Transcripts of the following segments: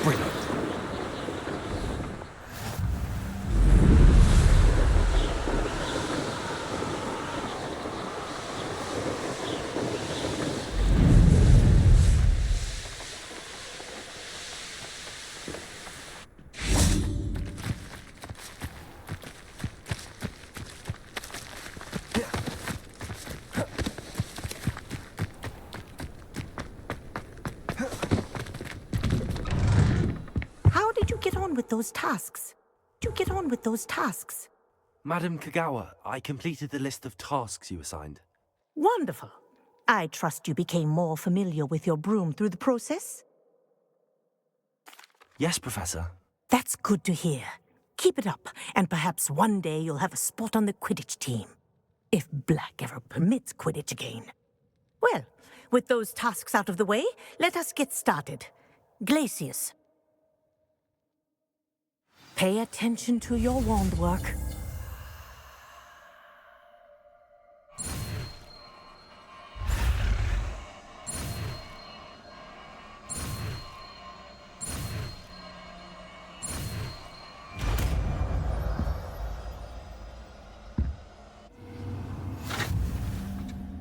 Brilliant. Those tasks? Do get on with those tasks. Madam Kogawa, I completed the list of tasks you assigned. Wonderful. I trust you became more familiar with your broom through the process? Yes, Professor. That's good to hear. Keep it up, and perhaps one day you'll have a spot on the Quidditch team. If Black ever permits Quidditch again. Well, with those tasks out of the way, let us get started. Glacius. Pay attention to your wand work.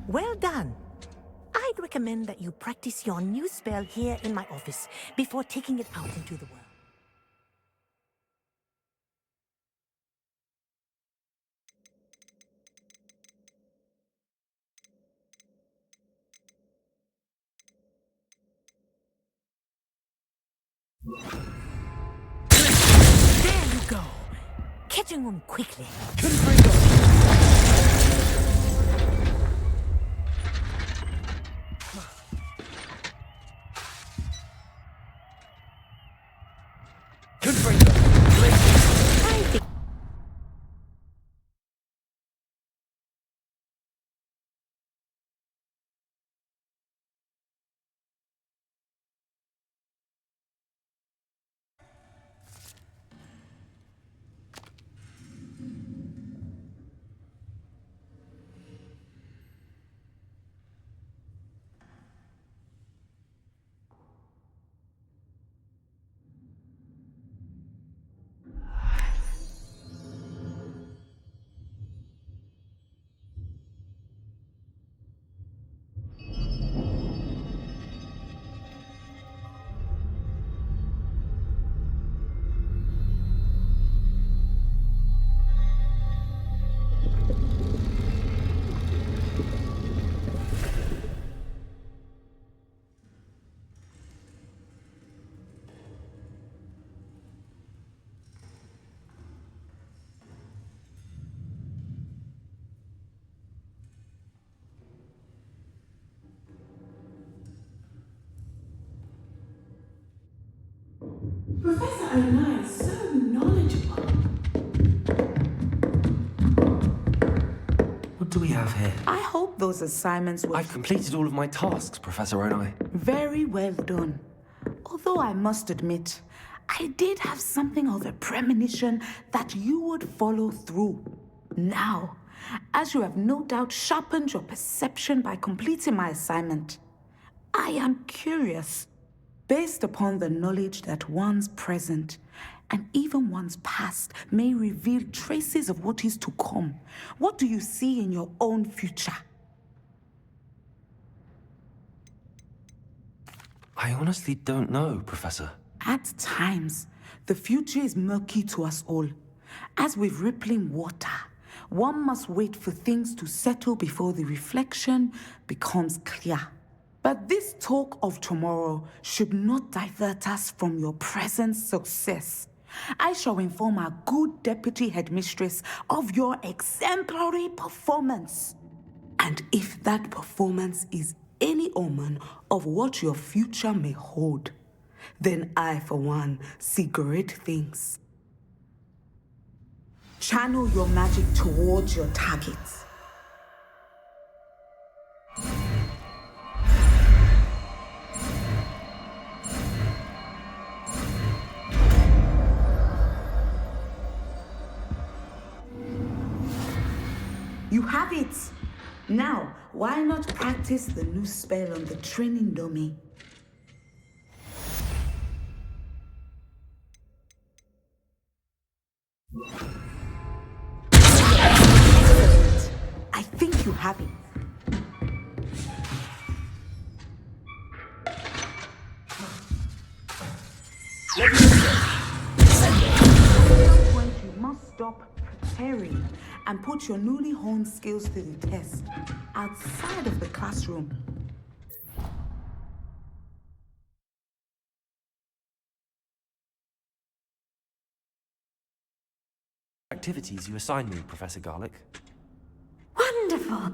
Well done. I'd recommend that you practice your new spell here in my office before taking it out into the world. There you go. Catching them quickly. Professor Onai is so knowledgeable. What do we have here? I hope those assignments were... I've completed all of my tasks, Professor Onai. Very well done. Although I must admit, I did have something of a premonition that you would follow through. Now, as you have no doubt sharpened your perception by completing my assignment, I am curious. Based upon the knowledge that one's present and even one's past may reveal traces of what is to come, what do you see in your own future? I honestly don't know, Professor. At times, the future is murky to us all. As with rippling water, one must wait for things to settle before the reflection becomes clear. But this talk of tomorrow should not divert us from your present success. I shall inform our good deputy headmistress of your exemplary performance. And if that performance is any omen of what your future may hold, then I, for one, see great things. Channel your magic towards your targets. You have it! Now, why not practice the new spell on the training dummy? have it. At some point, you must stop preparing and put your newly honed skills to the test outside of the classroom. Activities you assigned me, Professor Garlick. Wonderful!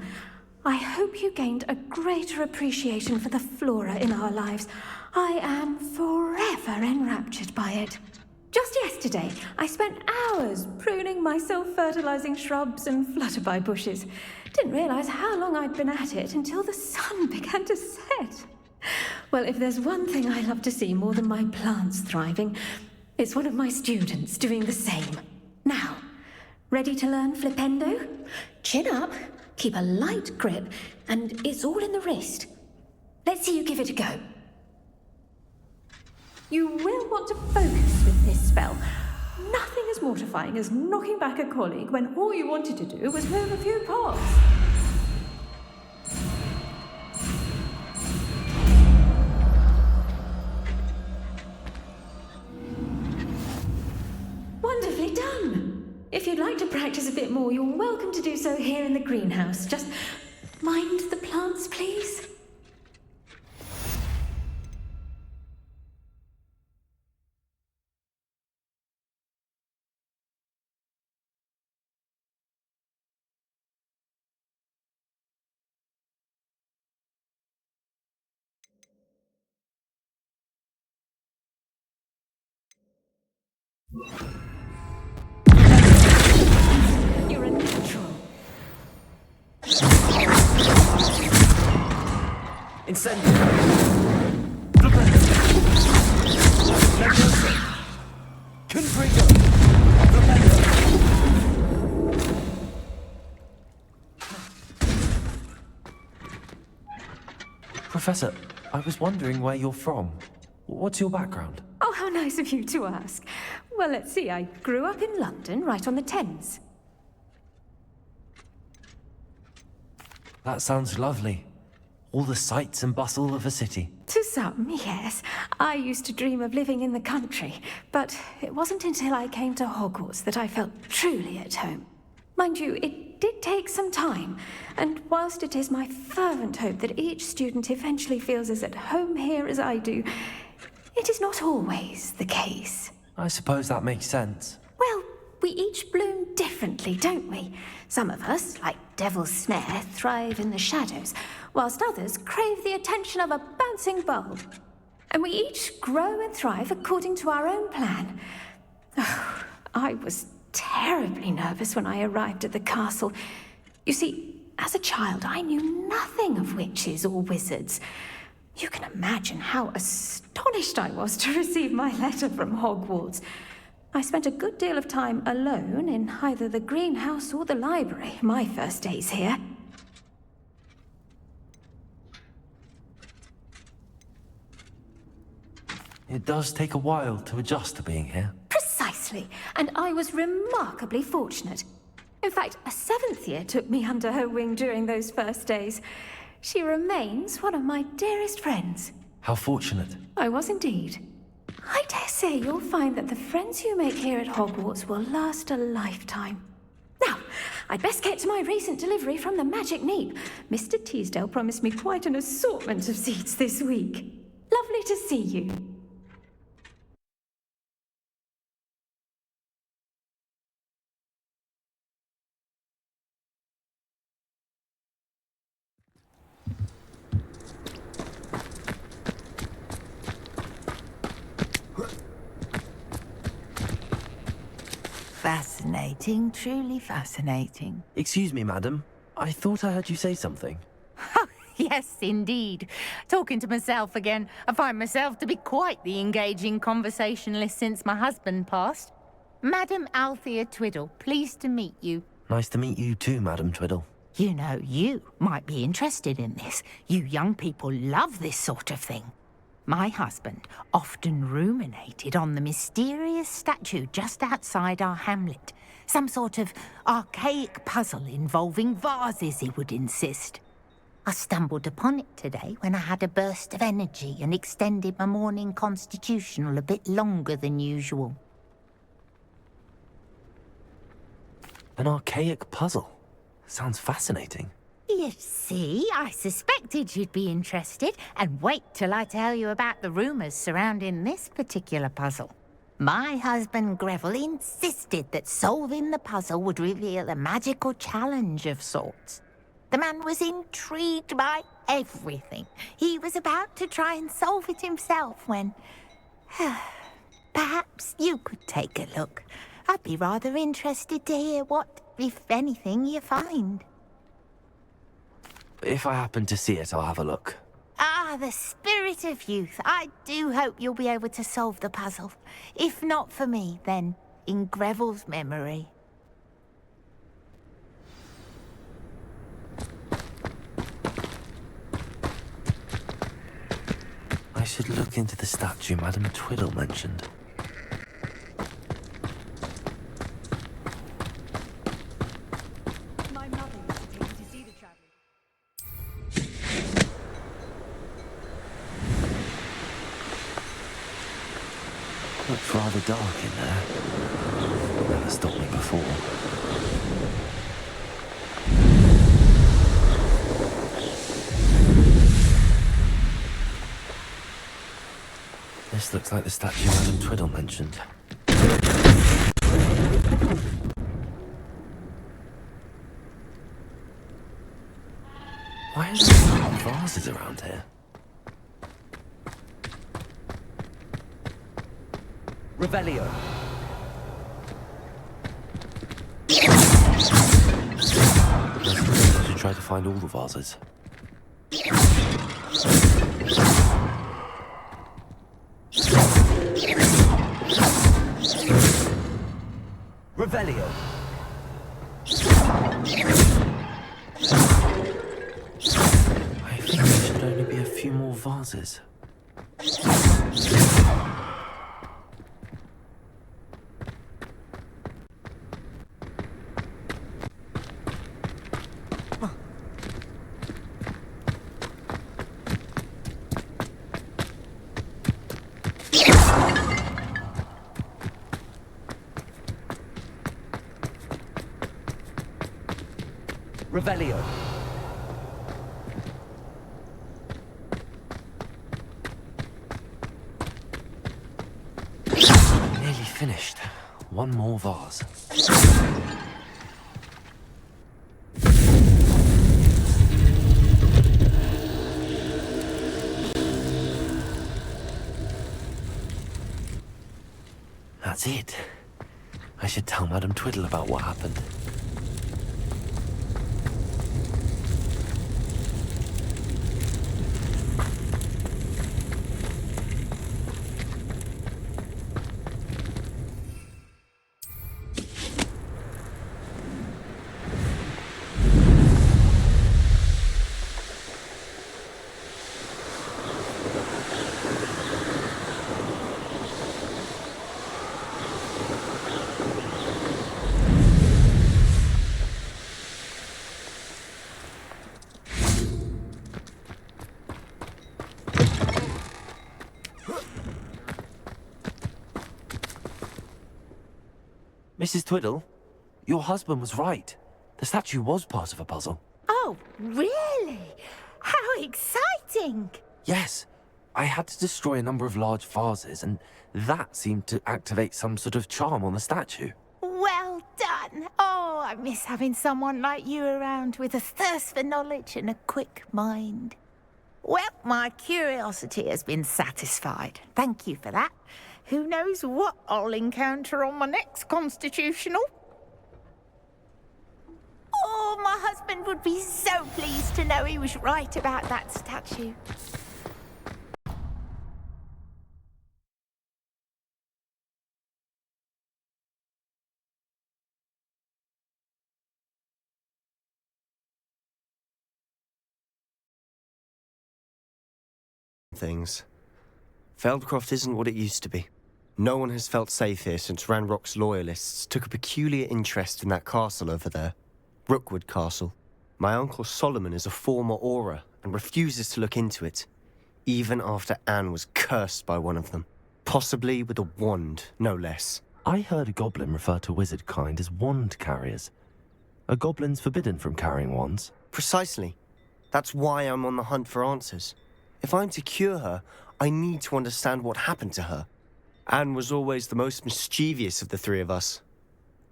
I hope you gained a greater appreciation for the flora in our lives. I am forever enraptured by it. Just yesterday, I spent hours pruning my self-fertilizing shrubs and flutterby bushes. Didn't realize how long I'd been at it until the sun began to set. Well, if there's one thing I love to see more than my plants thriving, it's one of my students doing the same. Now, ready to learn flipendo? Chin up, keep a light grip, and it's all in the wrist. Let's see you give it a go. You will want to focus with this spell. Nothing as mortifying as knocking back a colleague when all you wanted to do was move a few pots. Wonderfully done! If you'd like to practice a bit more, you're welcome to do so here in the greenhouse. Just mind the plants, please. You're a natural. Incendio! Flipendo! Leviosa! Confrigo! Flipendo! Professor, I was wondering where you're from. What's your background? Oh, how nice of you to ask. Well, let's see. I grew up in London, right on the Thames. That sounds lovely. All the sights and bustle of a city. To some, yes. I used to dream of living in the country, but it wasn't until I came to Hogwarts that I felt truly at home. Mind you, it did take some time, and whilst it is my fervent hope that each student eventually feels as at home here as I do, it is not always the case. I suppose that makes sense. Well, we each bloom differently, don't we? Some of us, like Devil's Snare, thrive in the shadows, whilst others crave the attention of a bouncing bulb. And we each grow and thrive according to our own plan. Oh, I was terribly nervous when I arrived at the castle. You see, as a child, I knew nothing of witches or wizards. You can imagine how astonished I was to receive my letter from Hogwarts. I spent a good deal of time alone in either the greenhouse or the library my first days here. It does take a while to adjust to being here. Precisely, and I was remarkably fortunate. In fact, a 7th year took me under her wing during those first days. She remains one of my dearest friends. How fortunate. I was indeed. I dare say you'll find that the friends you make here at Hogwarts will last a lifetime. Now, I'd best get to my recent delivery from the Magic Neep. Mr. Teasdale promised me quite an assortment of seeds this week. Lovely to see you. Fascinating, truly fascinating. Excuse me, madam. I thought I heard you say something. Yes, indeed. Talking to myself again. I find myself to be quite the engaging conversationalist since my husband passed. Madam Althea Twiddle, pleased to meet you. Nice to meet you too, Madam Twiddle. You know, you might be interested in this. You young people love this sort of thing. My husband often ruminated on the mysterious statue just outside our hamlet. Some sort of archaic puzzle involving vases, he would insist. I stumbled upon it today when I had a burst of energy and extended my morning constitutional a bit longer than usual. An archaic puzzle. Sounds fascinating. You see, I suspected you'd be interested, and wait till I tell you about the rumours surrounding this particular puzzle. My husband Greville insisted that solving the puzzle would reveal a magical challenge of sorts. The man was intrigued by everything. He was about to try and solve it himself when... Perhaps you could take a look. I'd be rather interested to hear what, if anything, you find. If I happen to see it, I'll have a look. Ah, the spirit of youth. I do hope you'll be able to solve the puzzle. If not for me, then in Greville's memory. I should look into the statue Madame Twiddle mentioned. My mother used to take me to see the traveling. Looks rather dark in there. Never stopped me before. This looks like the statue Madame Twiddle mentioned. Why are there so many vases around here? Revelio. I should try to find all the vases. Revelio. I think there should only be a few more vases. Revelio. Nearly finished. One more vase. That's it. I should tell Madame Twiddle about what happened. Mrs. Twiddle, your husband was right. The statue was part of a puzzle. Oh, really? How exciting! Yes, I had to destroy a number of large vases, and that seemed to activate some sort of charm on the statue. Well done! Oh, I miss having someone like you around with a thirst for knowledge and a quick mind. Well, my curiosity has been satisfied. Thank you for that. Who knows what I'll encounter on my next constitutional? Oh, my husband would be so pleased to know he was right about that statue. Things. Feldcroft isn't what it used to be. No one has felt safe here since Ranrock's loyalists took a peculiar interest in that castle over there. Rookwood Castle. My uncle Solomon is a former Auror and refuses to look into it, even after Anne was cursed by one of them. Possibly with a wand, no less. I heard a goblin refer to wizard kind as wand carriers. Are goblins forbidden from carrying wands? Precisely. That's why I'm on the hunt for answers. If I'm to cure her, I need to understand what happened to her. Anne was always the most mischievous of the three of us.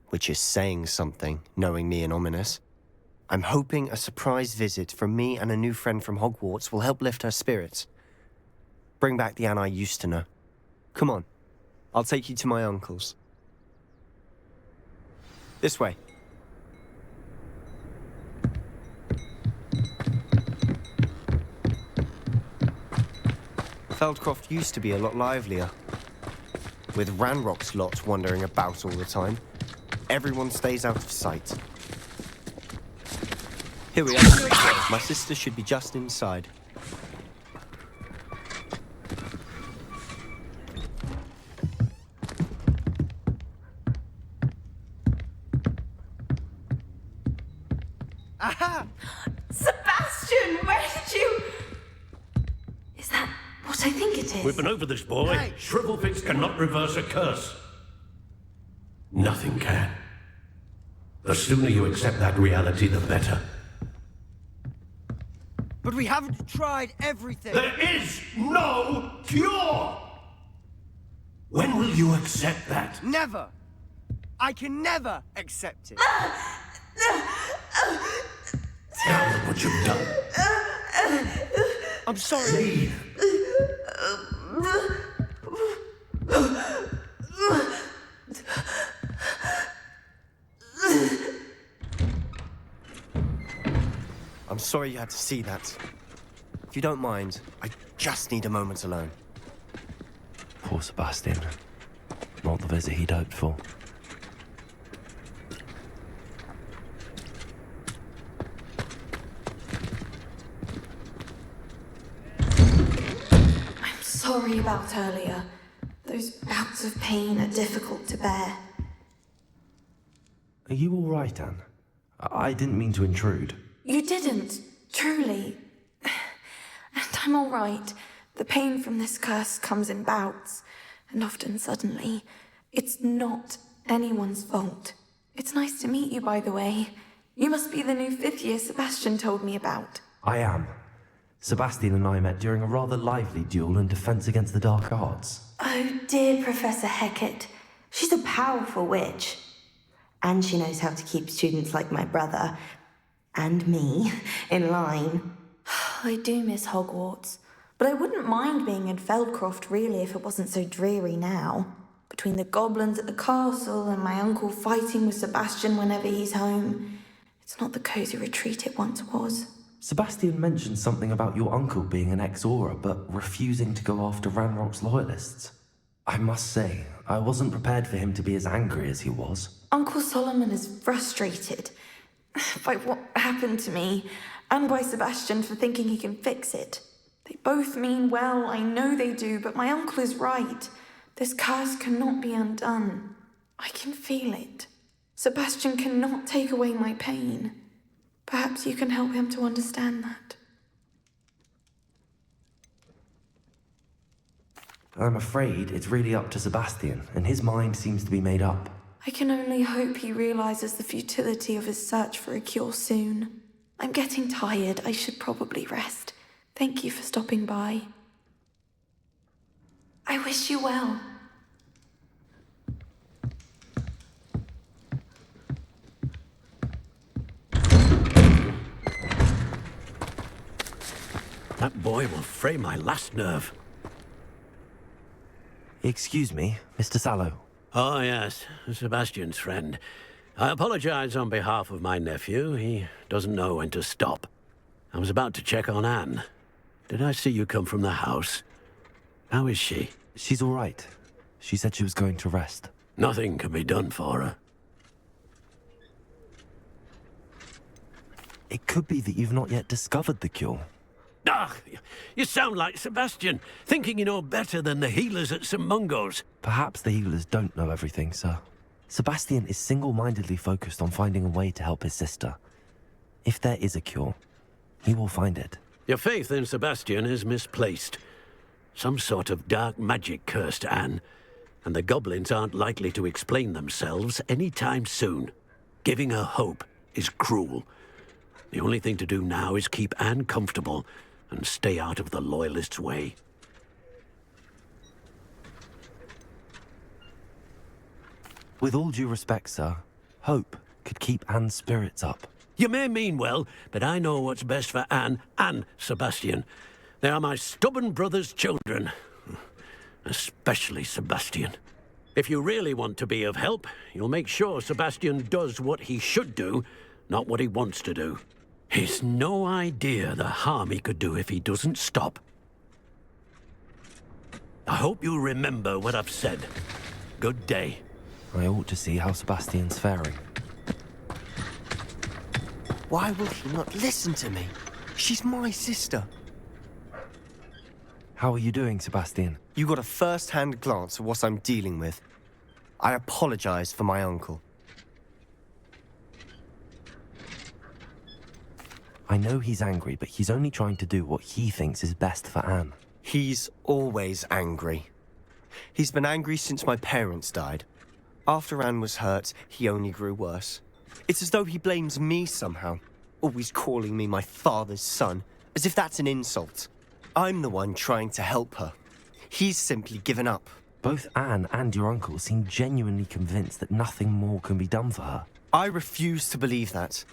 Which is saying something, knowing me and Ominous. I'm hoping a surprise visit from me and a new friend from Hogwarts will help lift her spirits. Bring back the Anne I used to know. Come on, I'll take you to my uncle's. This way. Feldcroft used to be a lot livelier. With Ranrock's lot wandering about all the time, everyone stays out of sight. Here we are. My sister should be just inside. Aha! Sebastian, where did you... Is that what I think it is? We've been over this, boy. Hey. Shrivelfix cannot reverse a curse. Nothing can. The sooner you accept that reality, the better. But we haven't tried everything. There is no cure! When will you accept that? Never! I can never accept it. Now look what you've done. I'm sorry. Leave. I'm sorry you had to see that. If you don't mind, I just need a moment alone. Poor Sebastian. Not the visit he'd hoped for. I'm sorry about earlier. Those bouts of pain are difficult to bear. Are you all right, Anne? I didn't mean to intrude. You didn't, truly. And I'm all right. The pain from this curse comes in bouts, and often suddenly. It's not anyone's fault. It's nice to meet you, by the way. You must be the new fifth year Sebastian told me about. I am. Sebastian and I met during a rather lively duel in defense against the dark arts. Oh, dear Professor Hecat. She's a powerful witch. And she knows how to keep students like my brother, and me, in line. I do miss Hogwarts, but I wouldn't mind being in Feldcroft, really, if it wasn't so dreary now. Between the goblins at the castle and my uncle fighting with Sebastian whenever he's home, it's not the cosy retreat it once was. Sebastian mentioned something about your uncle being an ex-Auror, but refusing to go after Ranrock's loyalists. I must say, I wasn't prepared for him to be as angry as he was. Uncle Solomon is frustrated by what happened to me, and by Sebastian for thinking he can fix it. They both mean well, I know they do, but my uncle is right. This curse cannot be undone. I can feel it. Sebastian cannot take away my pain. Perhaps you can help him to understand that. I'm afraid it's really up to Sebastian, and his mind seems to be made up. I can only hope he realizes the futility of his search for a cure soon. I'm getting tired. I should probably rest. Thank you for stopping by. I wish you well. That boy will fray my last nerve. Excuse me, Mr. Sallow. Oh, yes, Sebastian's friend. I apologize on behalf of my nephew. He doesn't know when to stop. I was about to check on Anne. Did I see you come from the house? How is she? She's all right. She said she was going to rest. Nothing can be done for her. It could be that you've not yet discovered the cure. Ah, you sound like Sebastian, thinking you know better than the healers at St. Mungo's. Perhaps the healers don't know everything, sir. Sebastian is single-mindedly focused on finding a way to help his sister. If there is a cure, he will find it. Your faith in Sebastian is misplaced. Some sort of dark magic cursed Anne, and the goblins aren't likely to explain themselves anytime soon. Giving her hope is cruel. The only thing to do now is keep Anne comfortable and stay out of the Loyalists' way. With all due respect, sir, hope could keep Anne's spirits up. You may mean well, but I know what's best for Anne and Sebastian. They are my stubborn brother's children. Especially Sebastian. If you really want to be of help, you'll make sure Sebastian does what he should do, not what he wants to do. He's no idea the harm he could do if he doesn't stop. I hope you'll remember what I've said. Good day. I ought to see how Sebastian's faring. Why will he not listen to me? She's my sister. How are you doing, Sebastian? You got a first-hand glance at what I'm dealing with. I apologize for my uncle. I know he's angry, but he's only trying to do what he thinks is best for Anne. He's always angry. He's been angry since my parents died. After Anne was hurt, he only grew worse. It's as though he blames me somehow, always calling me my father's son, as if that's an insult. I'm the one trying to help her. He's simply given up. Both Anne and your uncle seem genuinely convinced that nothing more can be done for her. I refuse to believe that.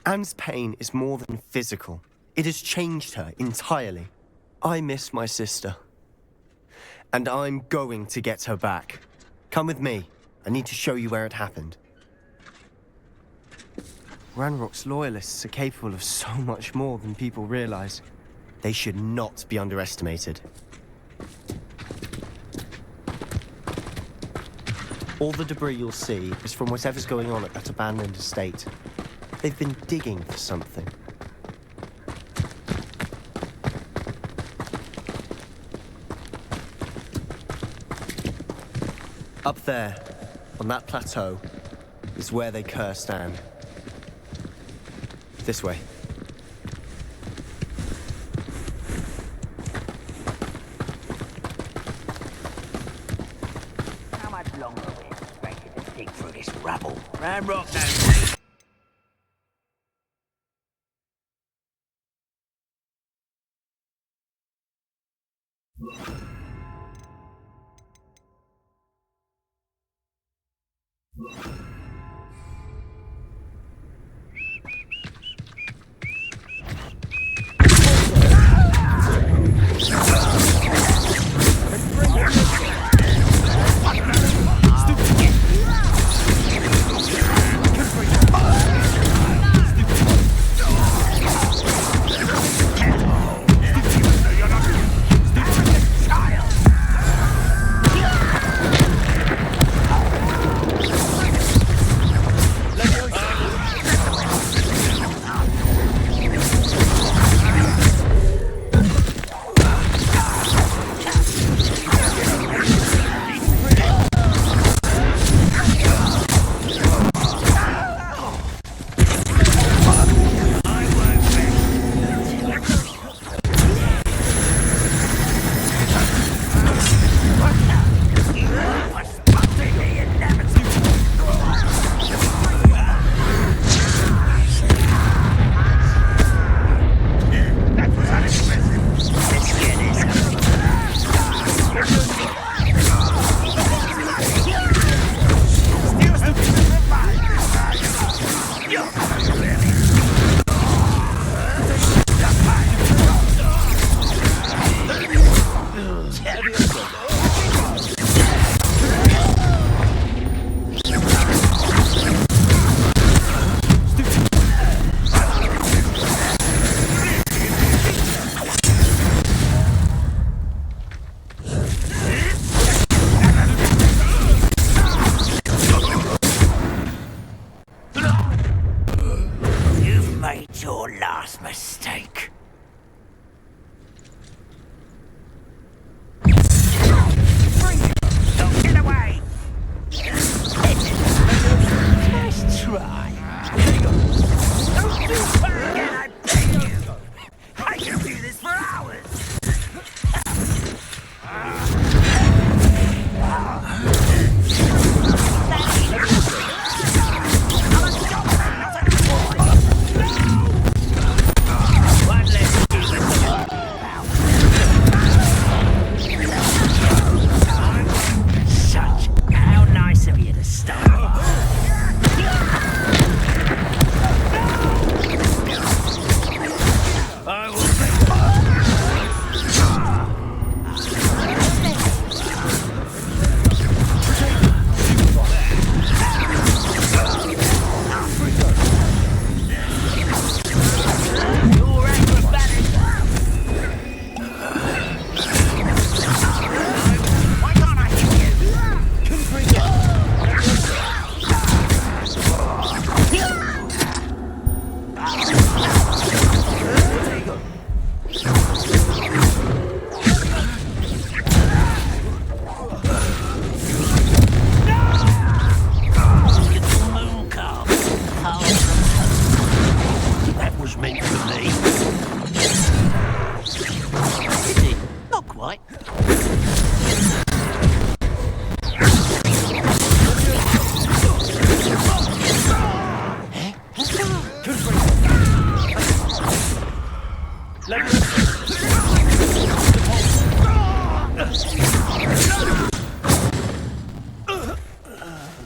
Anne's pain is more than physical. It has changed her entirely. I miss my sister. And I'm going to get her back. Come with me. I need to show you where it happened. Ranrock's loyalists are capable of so much more than people realize. They should not be underestimated. All the debris you'll see is from whatever's going on at that abandoned estate. They've been digging for something. Up there, on that plateau, is where they cursed Anne. This way. How much longer are we expected to dig through this rubble? Ranrock knows.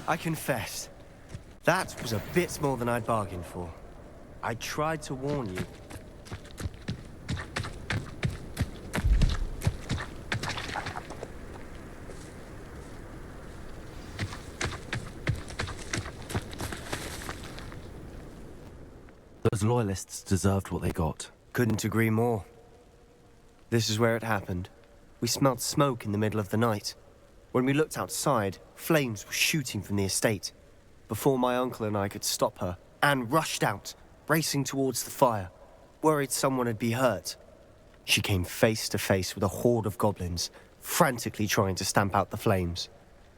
I confess, that was a bit more than I'd bargained for. I tried to warn you. Those loyalists deserved what they got. Couldn't agree more. This is where it happened. We smelled smoke in the middle of the night. When we looked outside, flames were shooting from the estate. Before my uncle and I could stop her, Anne rushed out, racing towards the fire, worried someone had been hurt. She came face to face with a horde of goblins, frantically trying to stamp out the flames.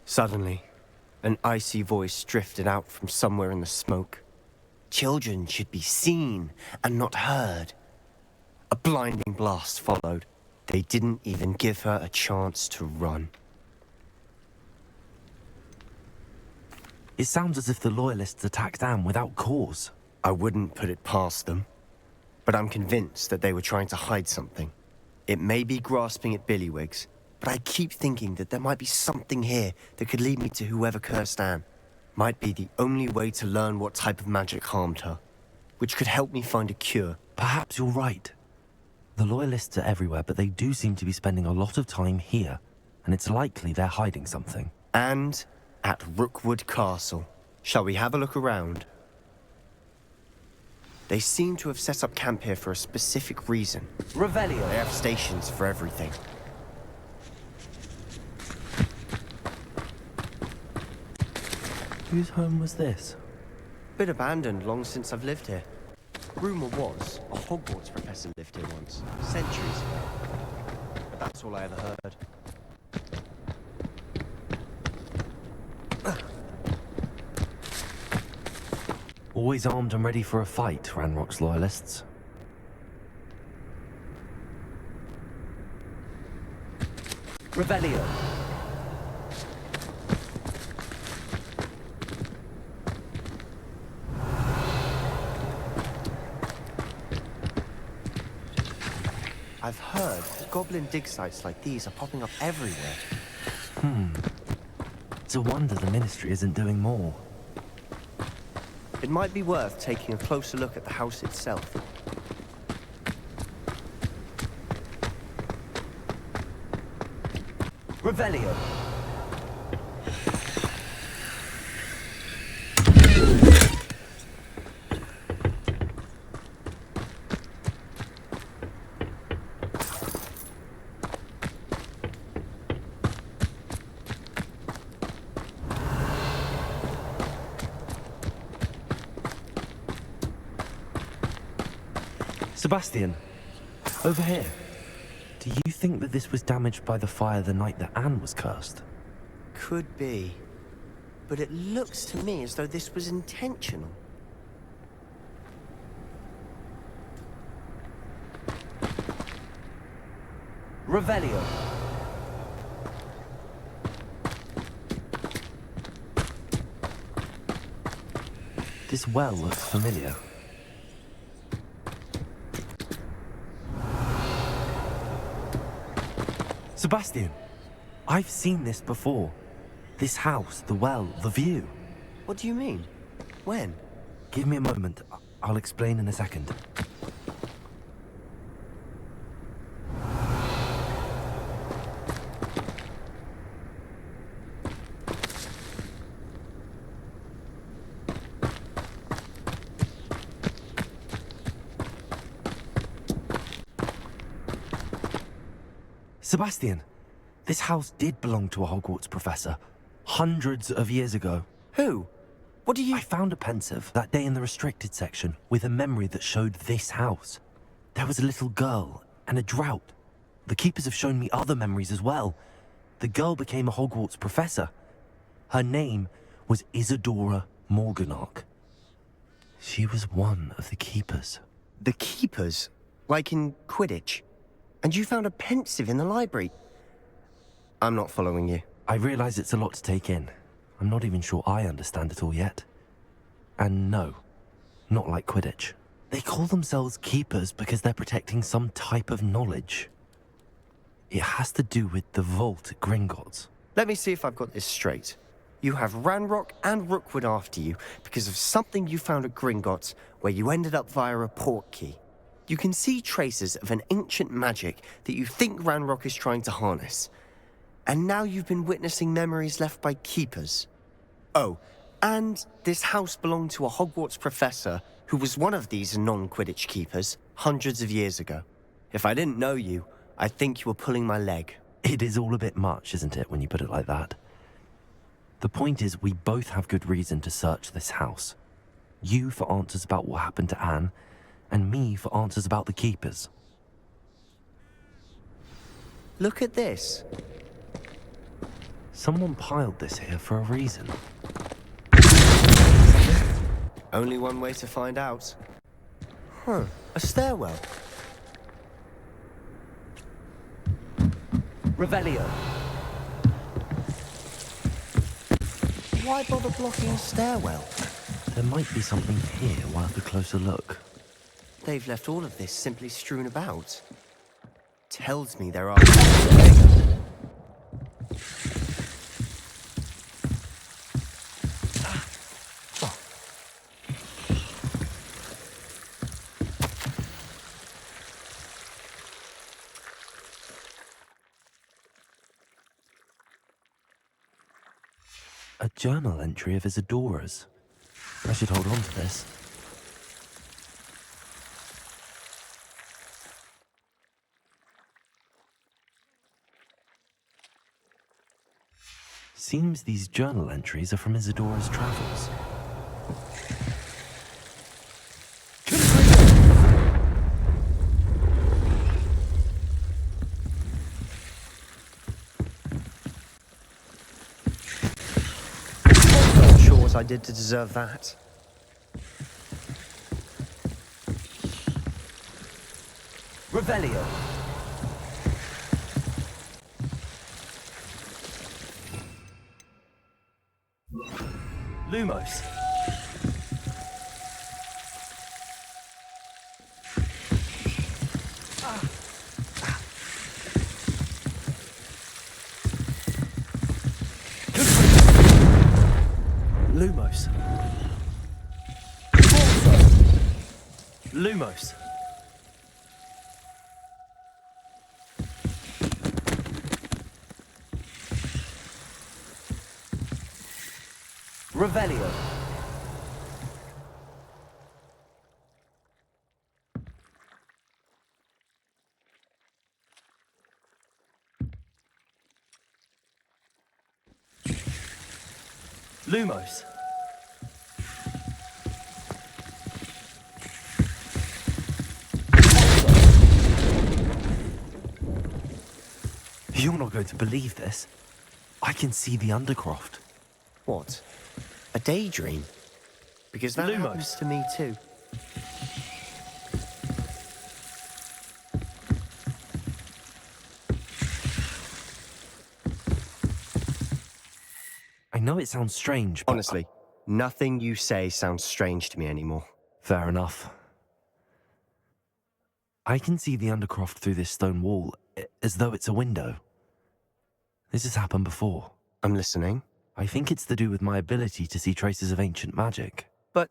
Suddenly, an icy voice drifted out from somewhere in the smoke. Children should be seen and not heard. A blinding blast followed. They didn't even give her a chance to run. It sounds as if the loyalists attacked Anne without cause. I wouldn't put it past them, but I'm convinced that they were trying to hide something. It may be grasping at billywhigs, but I keep thinking that there might be something here that could lead me to whoever cursed Anne. Might be the only way to learn what type of magic harmed her, which could help me find a cure. Perhaps you're right. The loyalists are everywhere, but they do seem to be spending a lot of time here, and it's likely they're hiding something. And at Rookwood Castle. Shall we have a look around? They seem to have set up camp here for a specific reason. Revelio. They have stations for everything. Whose home was this? Bit abandoned long since I've lived here. Rumor was a Hogwarts professor lived here once, centuries ago. But that's all I ever heard. Always armed and ready for a fight, Ranrock's loyalists. Revelio. I've heard that goblin dig sites like these are popping up everywhere. It's a wonder the Ministry isn't doing more. It might be worth taking a closer look at the house itself. Revelio. Sebastian, over here. Do you think that this was damaged by the fire the night that Anne was cursed? Could be. But it looks to me as though this was intentional. Revelio. This well looks familiar. Sebastian, I've seen this before. This house, the well, the view. What do you mean? When? Give me a moment. I'll explain in a second. Sebastian, this house did belong to a Hogwarts professor, hundreds of years ago. Who? What do you... I found a pensive that day in the restricted section with a memory that showed this house. There was a little girl and a drought. The keepers have shown me other memories as well. The girl became a Hogwarts professor. Her name was Isadora Morganach. She was one of the keepers. The keepers? Like in Quidditch? And you found a pensive in the library? I'm not following you. I realize it's a lot to take in. I'm not even sure I understand it all yet. And no, not like Quidditch. They call themselves keepers because they're protecting some type of knowledge. It has to do with the vault at Gringotts. Let me see if I've got this straight. You have Ranrock and Rookwood after you because of something you found at Gringotts, where you ended up via a port key. You can see traces of an ancient magic that you think Ranrock is trying to harness. And now you've been witnessing memories left by keepers. Oh, and this house belonged to a Hogwarts professor who was one of these non-Quidditch keepers hundreds of years ago. If I didn't know you, I'd think you were pulling my leg. It is all a bit much, isn't it, when you put it like that? The point is, we both have good reason to search this house. You for answers about what happened to Anne, and me for answers about the keepers. Look at this. Someone piled this here for a reason. Only one way to find out. Huh, a stairwell. Revelio. Why bother blocking a stairwell? There might be something here worth a closer look. They've left all of this simply strewn about. Tells me there are... A journal entry of Isadora's. I should hold on to this. Seems these journal entries are from Isadora's travels. I did to deserve that. Revelio. Lumos. Lumos. Lumos. Revelio. Lumos. You're not going to believe this. I can see the Undercroft. What? A daydream? Because that happens to me too. I know it sounds strange, but... Honestly, nothing you say sounds strange to me anymore. Fair enough. I can see the Undercroft through this stone wall, as though it's a window. This has happened before. I'm listening. I think it's to do with my ability to see traces of ancient magic. But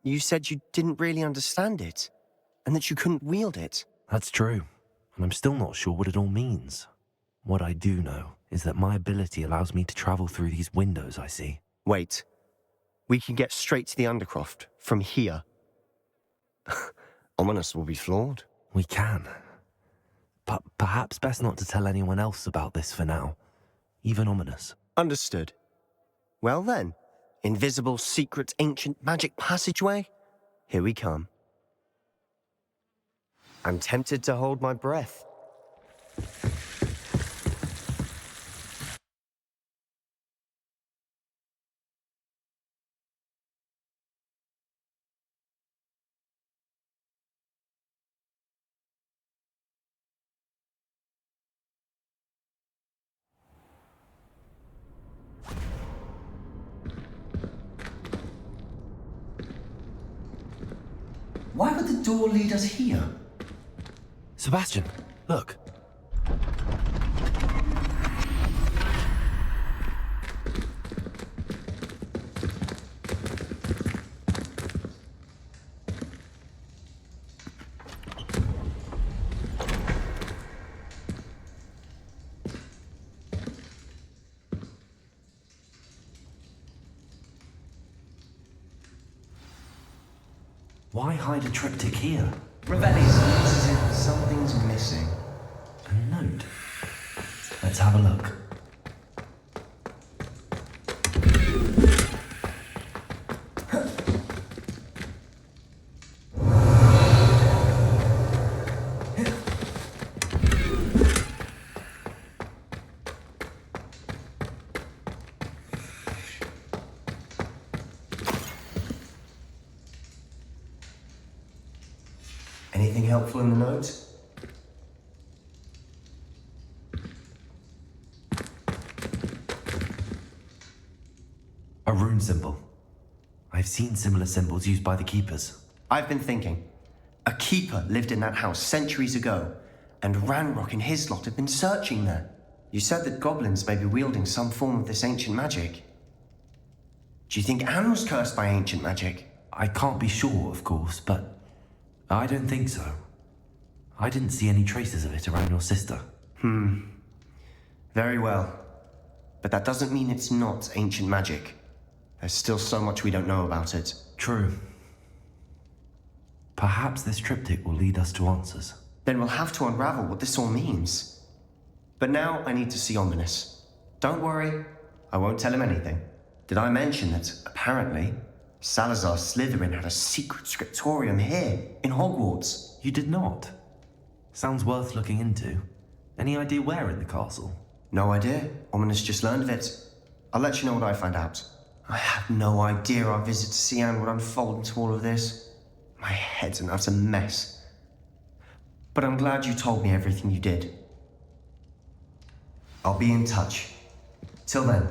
you said you didn't really understand it, and that you couldn't wield it. That's true, and I'm still not sure what it all means. What I do know is that my ability allows me to travel through these windows I see. Wait. We can get straight to the Undercroft from here. Ominous will be floored. We can. But perhaps best not to tell anyone else about this for now. Even Ominous. Understood. Well then, invisible, secret, ancient magic passageway? Here we come. I'm tempted to hold my breath. Why would the door lead us here? Sebastian, look. Why hide a triptych here? Ravelli seems as if something's missing. A note. Let's have a look. Anything helpful in the note? A rune symbol. I've seen similar symbols used by the keepers. I've been thinking. A keeper lived in that house centuries ago, and Ranrock and his lot have been searching there. You said that goblins may be wielding some form of this ancient magic. Do you think Anne was cursed by ancient magic? I can't be sure, of course, but I don't think so. I didn't see any traces of it around your sister. Very well. But that doesn't mean it's not ancient magic. There's still so much we don't know about it. True. Perhaps this triptych will lead us to answers. Then we'll have to unravel what this all means. But now I need to see Ominous. Don't worry, I won't tell him anything. Did I mention that, apparently, Salazar Slytherin had a secret scriptorium here, in Hogwarts? You did not? Sounds worth looking into. Any idea where in the castle? No idea. Ominous just learned of it. I'll let you know what I find out. I had no idea our visit to Sian would unfold into all of this. My head's an utter mess. But I'm glad you told me everything you did. I'll be in touch. Till then.